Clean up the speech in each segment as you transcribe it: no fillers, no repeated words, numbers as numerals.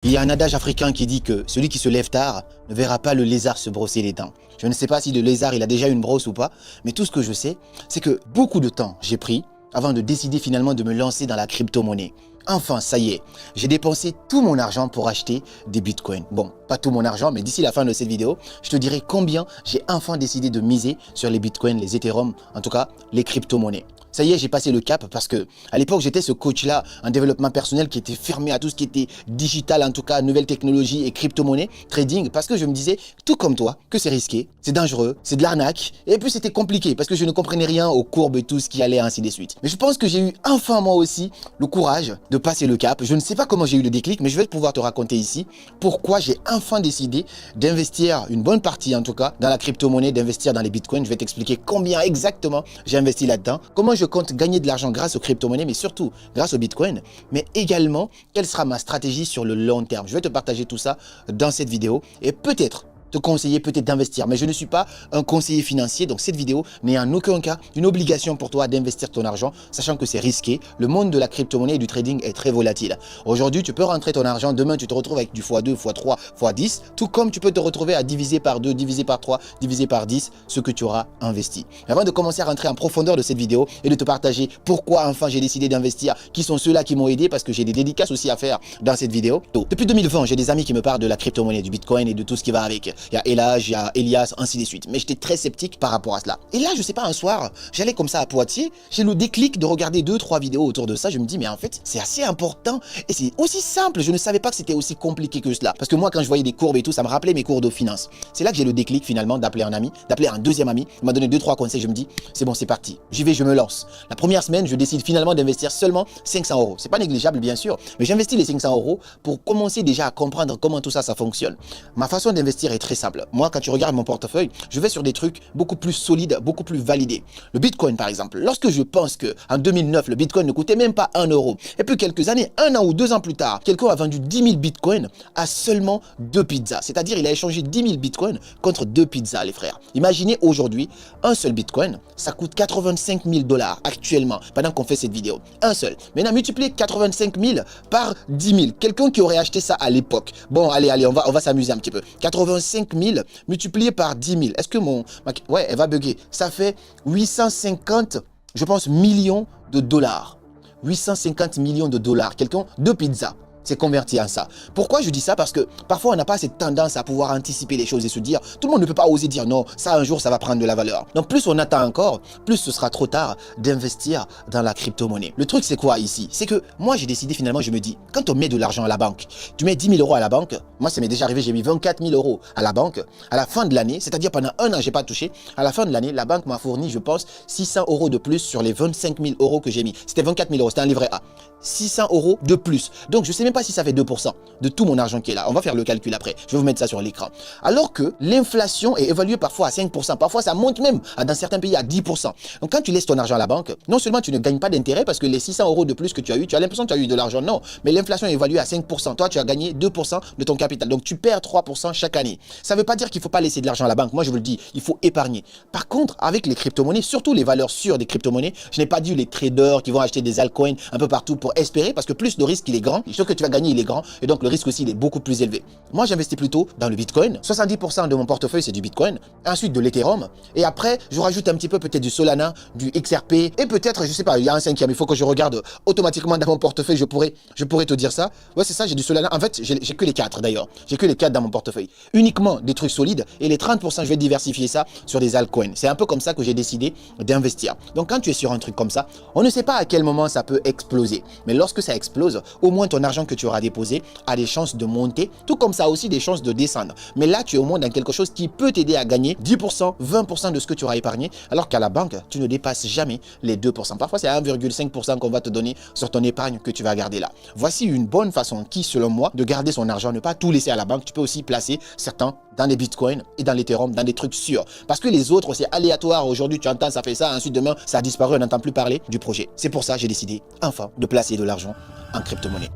Il y a un adage africain qui dit que celui qui se lève tard ne verra pas le lézard se brosser les dents. Je ne sais pas si le lézard il a déjà une brosse ou pas, mais tout ce que je sais, c'est que beaucoup de temps j'ai pris avant de décider finalement de me lancer dans la crypto-monnaie. Enfin, ça y est, j'ai dépensé tout mon argent pour acheter des bitcoins. Bon, pas tout mon argent, mais d'ici la fin de cette vidéo, je te dirai combien j'ai enfin décidé de miser sur les bitcoins, les Ethereum, en tout cas les crypto-monnaies. Ça y est, j'ai passé le cap parce que à l'époque, j'étais ce coach-là en développement personnel qui était fermé à tout ce qui était digital, en tout cas nouvelles technologies et crypto-monnaie, trading, parce que je me disais, tout comme toi, que c'est risqué, c'est dangereux, c'est de l'arnaque. Et puis c'était compliqué parce que je ne comprenais rien aux courbes et tout ce qui allait ainsi de suite. Mais je pense que j'ai eu enfin moi aussi le courage de passer le cap. Je ne sais pas comment j'ai eu le déclic, mais je vais pouvoir te raconter ici pourquoi j'ai enfin décidé d'investir une bonne partie en tout cas dans la crypto-monnaie, d'investir dans les bitcoins. Je vais t'expliquer combien exactement j'ai investi là-dedans, comment je compte gagner de l'argent grâce aux crypto-monnaies, mais surtout grâce au bitcoin, mais également quelle sera ma stratégie sur le long terme. Je vais te partager tout ça dans cette vidéo et peut-être te conseiller peut-être d'investir, mais je ne suis pas un conseiller financier, donc cette vidéo n'est en aucun cas une obligation pour toi d'investir ton argent, sachant que c'est risqué. Le monde de la crypto-monnaie et du trading est très volatile. Aujourd'hui, tu peux rentrer ton argent, demain tu te retrouves avec du x2, x3, x10, tout comme tu peux te retrouver à diviser par 2, diviser par 3, diviser par 10 ce que tu auras investi. Avant de commencer à rentrer en profondeur de cette vidéo et de te partager pourquoi enfin j'ai décidé d'investir, qui sont ceux-là qui m'ont aidé, parce que j'ai des dédicaces aussi à faire dans cette vidéo. Donc, depuis 2020, j'ai des amis qui me parlent de la crypto-monnaie, du bitcoin et de tout ce qui va avec. Il y a Elage, il y a Elias, ainsi de suite. Mais j'étais très sceptique par rapport à cela. Et là, je sais pas, un soir, j'allais comme ça à Poitiers, j'ai le déclic de regarder 2-3 vidéos autour de ça. Je me dis, mais en fait, c'est assez important et c'est aussi simple. Je ne savais pas que c'était aussi compliqué que cela. Parce que moi, quand je voyais des courbes et tout, ça me rappelait mes cours de finance. C'est là que j'ai le déclic finalement d'appeler un ami, d'appeler un deuxième ami. Il m'a donné 2-3 conseils. Je me dis, c'est bon, c'est parti. J'y vais, je me lance. La première semaine, je décide finalement d'investir seulement 500 euros. C'est pas négligeable, bien sûr, mais j'investis les 500 euros pour commencer déjà à comprendre comment tout ça, ça fonctionne. Ma façon d'investir est très simple. Moi, quand tu regardes mon portefeuille, je vais sur des trucs beaucoup plus solides, beaucoup plus validés. Le Bitcoin, par exemple, lorsque je pense qu'en 2009, le Bitcoin ne coûtait même pas 1 euro, et puis quelques années, 1 an ou 2 ans plus tard, quelqu'un a vendu 10 000 Bitcoins à seulement 2 pizzas. C'est-à-dire, il a échangé 10 000 Bitcoins contre 2 pizzas, les frères. Imaginez aujourd'hui, un seul Bitcoin, ça coûte 85 000 $ actuellement, pendant qu'on fait cette vidéo. Un seul. Maintenant, multipliez 85 000 par 10 000. Quelqu'un qui aurait acheté ça à l'époque. Bon, allez, on va s'amuser un petit peu. 85 000 multiplié par 10 000. Est-ce que ouais, elle va bugger. Ça fait 850, je pense, millions de dollars. 850 millions de dollars. Quelqu'un, 2 pizzas. C'est converti en ça. Pourquoi je dis ça? Parce que parfois on n'a pas cette tendance à pouvoir anticiper les choses et se dire, tout le monde ne peut pas oser dire non, ça un jour ça va prendre de la valeur. Donc plus on attend encore, plus ce sera trop tard d'investir dans la crypto-monnaie. Le truc c'est quoi ici? C'est que moi j'ai décidé finalement, je me dis, quand on met de l'argent à la banque, tu mets 10 000 euros à la banque, moi ça m'est déjà arrivé, j'ai mis 24 000 euros à la banque, à la fin de l'année, c'est-à-dire pendant un an j'ai pas touché, à la fin de l'année, la banque m'a fourni, je pense, 600 euros de plus sur les 25 000 euros que j'ai mis. C'était 24 000 euros, c'était un livret A. 600 euros de plus. Donc je sais même pas si ça fait 2% de tout mon argent qui est là. On va faire le calcul après. Je vais vous mettre ça sur l'écran. Alors que l'inflation est évaluée parfois à 5%. Parfois ça monte même dans certains pays à 10%. Donc quand tu laisses ton argent à la banque, non seulement tu ne gagnes pas d'intérêt parce que les 600 euros de plus que tu as eu, tu as l'impression que tu as eu de l'argent. Non, mais l'inflation est évaluée à 5%. Toi, tu as gagné 2% de ton capital. Donc tu perds 3% chaque année. Ça ne veut pas dire qu'il ne faut pas laisser de l'argent à la banque. Moi, je vous le dis, il faut épargner. Par contre, avec les crypto-monnaies, surtout les valeurs sûres des crypto-monnaies, je n'ai pas dit les traders qui vont acheter des altcoins un peu partout pour espérer, parce que plus le risque il est grand, ce que tu vas gagner il est grand, et donc le risque aussi il est beaucoup plus élevé. Moi j'investis plutôt dans le Bitcoin, 70% de mon portefeuille c'est du Bitcoin, ensuite de l'Ethereum, et après je rajoute un petit peu peut-être du Solana, du XRP, et peut-être, je sais pas, il y a un cinquième, il faut que je regarde automatiquement dans mon portefeuille, je pourrais te dire ça. Ouais c'est ça, j'ai du Solana, en fait j'ai que les 4 d'ailleurs, j'ai que les 4 dans mon portefeuille, uniquement des trucs solides, et les 30% je vais diversifier ça sur des altcoins. C'est un peu comme ça que j'ai décidé d'investir. Donc quand tu es sur un truc comme ça, on ne sait pas à quel moment ça peut exploser, mais lorsque ça explose, au moins ton argent que tu auras déposé a des chances de monter, tout comme ça a aussi des chances de descendre. Mais là, tu es au moins dans quelque chose qui peut t'aider à gagner 10%, 20% de ce que tu auras épargné, alors qu'à la banque, tu ne dépasses jamais les 2%. Parfois, c'est 1,5% qu'on va te donner sur ton épargne que tu vas garder là. Voici une bonne façon qui, selon moi, de garder son argent, ne pas tout laisser à la banque. Tu peux aussi placer certains dans les bitcoins et dans l'Ethereum, dans des trucs sûrs. Parce que les autres, c'est aléatoire. Aujourd'hui, tu entends, ça fait ça. Ensuite, demain, ça a disparu. On n'entend plus parler du projet. C'est pour ça que j'ai décidé, enfin, de placer de l'argent en crypto-monnaie.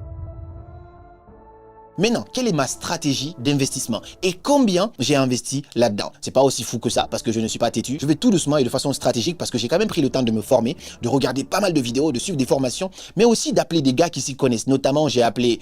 Maintenant, quelle est ma stratégie d'investissement et combien j'ai investi là-dedans? C'est pas aussi fou que ça parce que je ne suis pas têtu. Je vais tout doucement et de façon stratégique parce que j'ai quand même pris le temps de me former, de regarder pas mal de vidéos, de suivre des formations, mais aussi d'appeler des gars qui s'y connaissent. Notamment, j'ai appelé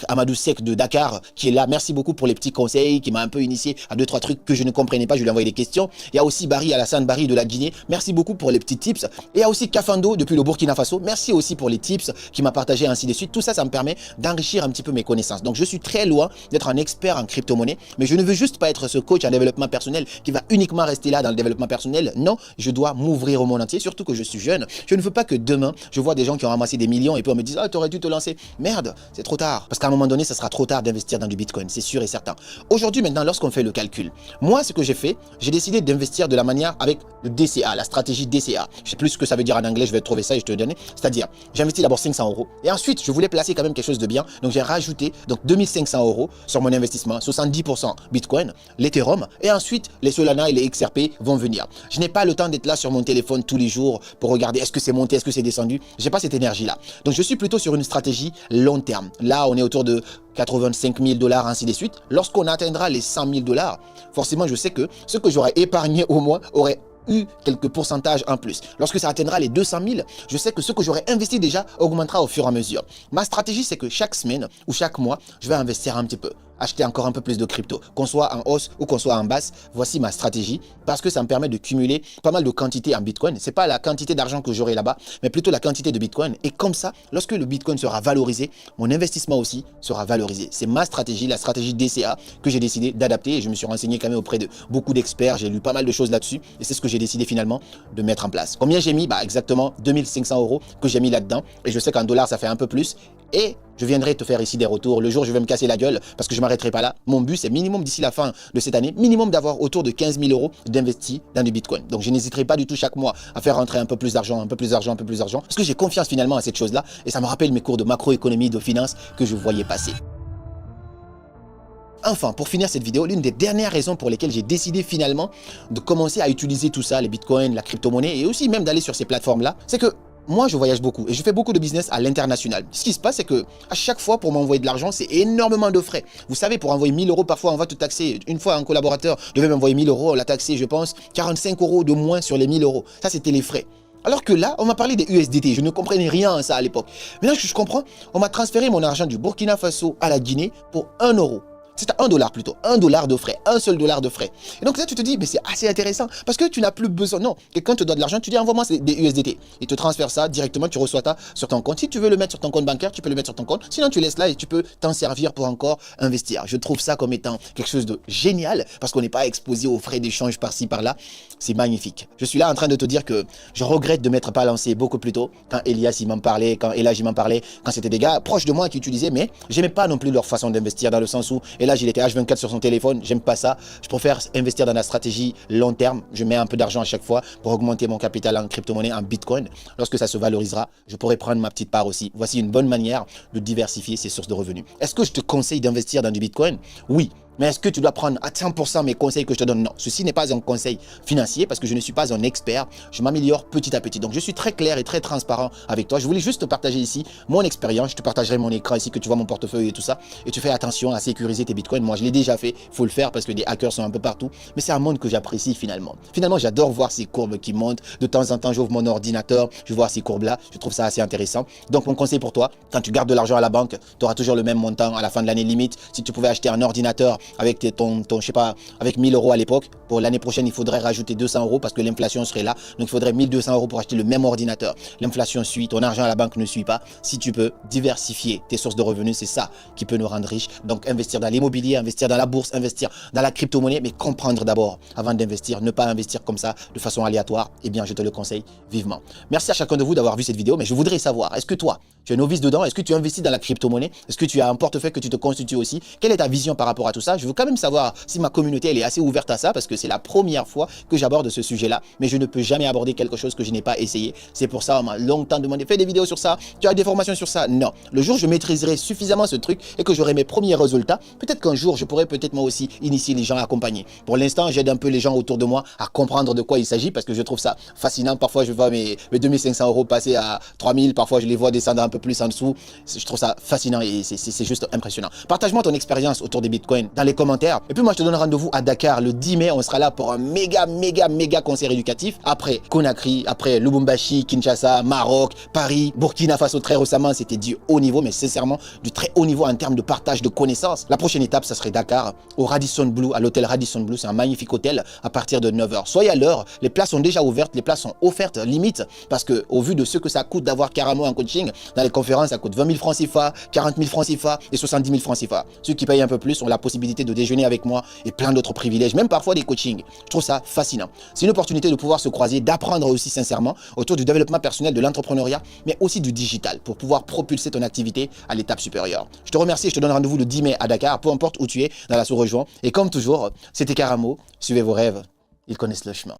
Amadou Sek de Dakar qui est là. Merci beaucoup pour les petits conseils, qui m'a un peu initié à 2-3 trucs que je ne comprenais pas. Je lui ai envoyé des questions. Il y a aussi Alassane Barry de la Guinée. Merci beaucoup pour les petits tips. Et il y a aussi Kafando depuis le Burkina Faso. Merci aussi pour les tips qui m'a partagé ainsi de suite. Tout ça, ça me permet d'enrichir un petit peu mes connaissances. Donc, je suis très loin d'être un expert en crypto-monnaie, mais je ne veux juste pas être ce coach en développement personnel qui va uniquement rester là dans le développement personnel. Non, je dois m'ouvrir au monde entier, surtout que je suis jeune. Je ne veux pas que demain, je vois des gens qui ont ramassé des millions et puis on me dise « Ah, t'aurais dû te lancer. » Merde, c'est trop tard. Parce qu'à un moment donné, ça sera trop tard d'investir dans du Bitcoin, c'est sûr et certain. Aujourd'hui, maintenant, lorsqu'on fait le calcul, moi, ce que j'ai fait, j'ai décidé d'investir de la manière avec le DCA, la stratégie DCA. Je sais plus ce que ça veut dire en anglais, je vais trouver ça et je te le donne. C'est-à-dire, j'ai investi d'abord 500 € et ensuite, je voulais placer quand même quelque chose de bien. Donc, j'ai rajouté 2500 € sur mon investissement, 70% Bitcoin, l'Ethereum, et ensuite les Solana et les XRP vont venir. Je n'ai pas le temps d'être là sur mon téléphone tous les jours pour regarder est-ce que c'est monté, est-ce que c'est descendu. J'ai pas cette énergie-là. Donc je suis plutôt sur une stratégie long terme. Là, on est autour de 85 000 $, ainsi de suite. Lorsqu'on atteindra les 100 000 $, forcément, je sais que ce que j'aurais épargné au moins aurait eu quelques pourcentages en plus. Lorsque ça atteindra les 200 000, je sais que ce que j'aurais investi déjà augmentera au fur et à mesure. Ma stratégie, c'est que chaque semaine ou chaque mois, je vais investir un petit peu. Acheter encore un peu plus de crypto, qu'on soit en hausse ou qu'on soit en basse. Voici ma stratégie parce que ça me permet de cumuler pas mal de quantité en Bitcoin. C'est pas la quantité d'argent que j'aurai là-bas, mais plutôt la quantité de Bitcoin. Et comme ça, lorsque le Bitcoin sera valorisé, mon investissement aussi sera valorisé. C'est ma stratégie, la stratégie DCA que j'ai décidé d'adapter et je me suis renseigné quand même auprès de beaucoup d'experts. J'ai lu pas mal de choses là-dessus et c'est ce que j'ai décidé finalement de mettre en place. Combien j'ai mis? Exactement 2500 € que j'ai mis là-dedans et je sais qu'en dollars, ça fait un peu plus. Et je viendrai te faire ici des retours. Le jour où je vais me casser la gueule parce que je ne m'arrêterai pas là. Mon but, c'est minimum d'ici la fin de cette année, minimum d'avoir autour de 15 000 € d'investis dans du Bitcoin. Donc, je n'hésiterai pas du tout chaque mois à faire rentrer un peu plus d'argent, un peu plus d'argent, un peu plus d'argent. Parce que j'ai confiance finalement à cette chose-là. Et ça me rappelle mes cours de macroéconomie, de finance que je voyais passer. Enfin, pour finir cette vidéo, l'une des dernières raisons pour lesquelles j'ai décidé finalement de commencer à utiliser tout ça, les bitcoins, la crypto-monnaie et aussi même d'aller sur ces plateformes-là, c'est que moi, je voyage beaucoup et je fais beaucoup de business à l'international. Ce qui se passe, c'est que à chaque fois, pour m'envoyer de l'argent, c'est énormément de frais. Vous savez, pour envoyer 1000 € parfois, on va te taxer. Une fois, un collaborateur devait m'envoyer 1000 €, on l'a taxé, je pense, 45 € de moins sur les 1000 €. Ça, c'était les frais. Alors que là, on m'a parlé des USDT. Je ne comprenais rien à ça à l'époque. Maintenant que je comprends, on m'a transféré mon argent du Burkina Faso à la Guinée pour 1 €. C'est à 1 $ plutôt, 1 $ de frais, un seul dollar de frais. Et donc là, tu te dis, mais c'est assez intéressant parce que tu n'as plus besoin. Non, quelqu'un te donne de l'argent, tu dis, envoie-moi des USDT. Il te transfère ça directement, tu reçois ça sur ton compte. Si tu veux le mettre sur ton compte bancaire, tu peux le mettre sur ton compte. Sinon, tu laisses là et tu peux t'en servir pour encore investir. Je trouve ça comme étant quelque chose de génial parce qu'on n'est pas exposé aux frais d'échange par-ci, par-là. C'est magnifique. Je suis là en train de te dire que je regrette de ne m'être pas lancé beaucoup plus tôt quand Elias il m'en parlait, quand Elage il m'en parlait, quand c'était des gars proches de moi qui utilisaient, mais j'aimais pas non plus leur façon d'investir dans le sens où Elage il était H24 sur son téléphone, j'aime pas ça. Je préfère investir dans la stratégie long terme. Je mets un peu d'argent à chaque fois pour augmenter mon capital en crypto-monnaie, en Bitcoin. Lorsque ça se valorisera, je pourrai prendre ma petite part aussi. Voici une bonne manière de diversifier ses sources de revenus. Est-ce que je te conseille d'investir dans du Bitcoin? Oui. Mais est-ce que tu dois prendre à 100% mes conseils que je te donne? Non, ceci n'est pas un conseil financier parce que je ne suis pas un expert. Je m'améliore petit à petit. Donc, je suis très clair et très transparent avec toi. Je voulais juste te partager ici mon expérience. Je te partagerai mon écran ici que tu vois mon portefeuille et tout ça. Et tu fais attention à sécuriser tes bitcoins. Moi, je l'ai déjà fait. Il faut le faire parce que des hackers sont un peu partout. Mais c'est un monde que j'apprécie finalement. Finalement, j'adore voir ces courbes qui montent. De temps en temps, j'ouvre mon ordinateur. Je vois ces courbes-là. Je trouve ça assez intéressant. Donc, mon conseil pour toi, quand tu gardes de l'argent à la banque, tu auras toujours le même montant à la fin de l'année limite. Si tu pouvais acheter un ordinateur avec je sais pas, avec 1000 € à l'époque, pour l'année prochaine, il faudrait rajouter 200 € parce que l'inflation serait là. Donc, il faudrait 1200 € pour acheter le même ordinateur. L'inflation suit, ton argent à la banque ne suit pas. Si tu peux diversifier tes sources de revenus, c'est ça qui peut nous rendre riches. Donc, investir dans l'immobilier, investir dans la bourse, investir dans la crypto-monnaie, mais comprendre d'abord avant d'investir, ne pas investir comme ça de façon aléatoire. Eh bien, je te le conseille vivement. Merci à chacun de vous d'avoir vu cette vidéo, mais je voudrais savoir, est-ce que toi, tu es novice dedans? Est-ce que tu investis dans la crypto-monnaie? Est-ce que tu as un portefeuille que tu te constitues aussi? Quelle est ta vision par rapport à tout ça? ça. Je veux quand même savoir si ma communauté elle est assez ouverte à ça parce que c'est la première fois que j'aborde ce sujet-là. Mais je ne peux jamais aborder quelque chose que je n'ai pas essayé. C'est pour ça on m'a longtemps demandé, fais des vidéos sur ça, tu as des formations sur ça. Non. Le jour où je maîtriserai suffisamment ce truc et que j'aurai mes premiers résultats, peut-être qu'un jour je pourrai peut-être moi aussi initier les gens à accompagner. Pour l'instant, j'aide un peu les gens autour de moi à comprendre de quoi il s'agit parce que je trouve ça fascinant. Parfois, je vois mes 2500 € passer à 3000. Parfois, je les vois descendre un peu plus en dessous. Je trouve ça fascinant et c'est juste impressionnant. Partage-moi ton expérience autour des bitcoins dans les commentaires. Et puis moi, je te donne rendez-vous à Dakar le 10 mai. On sera là pour un méga concert éducatif. Après Conakry, après Lubumbashi, Kinshasa, Maroc, Paris, Burkina Faso très récemment, c'était du haut niveau, mais sincèrement, du très haut niveau en termes de partage de connaissances. La prochaine étape, ça serait Dakar, au Radisson Blu, à l'hôtel Radisson Blu. C'est un magnifique hôtel à partir de 9 h. Soyez à l'heure, les places sont déjà ouvertes, les places sont offertes limite, parce que au vu de ce que ça coûte d'avoir Karamo en coaching, dans les conférences, ça coûte 20 000 francs CFA, 40 000 francs CFA et 70 000 francs CFA. Ceux qui payent un peu plus ont la possibilité de déjeuner avec moi et plein d'autres privilèges, même parfois des coachings. Je trouve ça fascinant. C'est une opportunité de pouvoir se croiser, d'apprendre aussi sincèrement autour du développement personnel, de l'entrepreneuriat, mais aussi du digital pour pouvoir propulser ton activité à l'étape supérieure. Je te remercie et je te donne rendez-vous le 10 mai à Dakar, peu importe où tu es dans la sous-région. Et comme toujours, c'était Karamo, suivez vos rêves, ils connaissent le chemin.